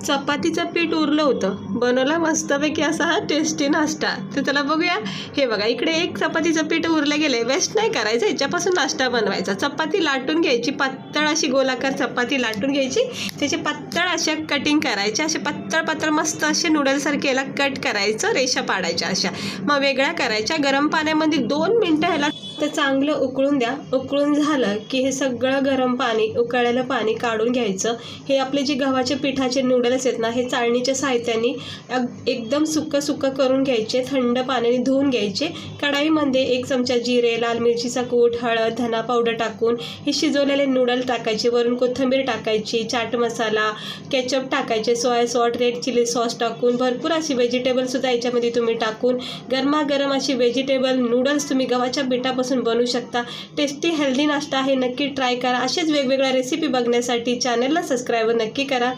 चपातीचं पीठ उरलं होतं, बनवला मस्तपैकी असा हा टेस्टी नाश्ता. तर चला बघूया. हे बघा, इकडे एक चपातीचं पीठ उरलं गेले, वेस्ट नाही करायचं, याच्यापासून नाश्ता बनवायचा. चपाती लाटून घ्यायची, पातळ अशी गोलाकार चपाती लाटून घ्यायची, त्याचे पातळ अशा कटिंग करायचे, असे पातळ पातळ मस्त असे नूडलसारखे याला कट करायचं, रेषा पाडायच्या अशा, मग वेगळ्या करायच्या. गरम पाण्यामध्ये 2 मिनटं ह्याला तर चांगलं उकळून द्या. उकळून झालं की हे सगळं गरम पाणी, उकळलेलं पाणी काढून घ्यायचं. हे आपले जे गव्हाचे पिठाचे नूडल्स आहेत ना, हे चाळणीच्या साहाय्याने एकदम सुक्कं करून घ्यायचे, थंड पाण्याने धुवून घ्यायचे. कढाईमध्ये 1 चमचा जिरे, लाल मिरचीचा कूट, हळद, धना पावडर टाकून हे शिजवलेले नूडल टाकायचे. वरून कोथिंबीर टाकायची, चाट मसाला, केचप टाकायचे, soya sauce, red chilli sauce टाकून भरपूर अशी व्हेजिटेबलसुद्धा याच्यामध्ये तुम्ही टाकून गरमागरम अशी व्हेजिटेबल नूडल्स तुम्ही गव्हाच्या पिठापासून बनवू शकता. टेस्टी हेल्दी नाश्ता आहे, नक्की ट्राय करा. असेच वेगवेगळ्या रेसिपी बघण्यासाठी चॅनलला सबस्क्राईब नक्की करा.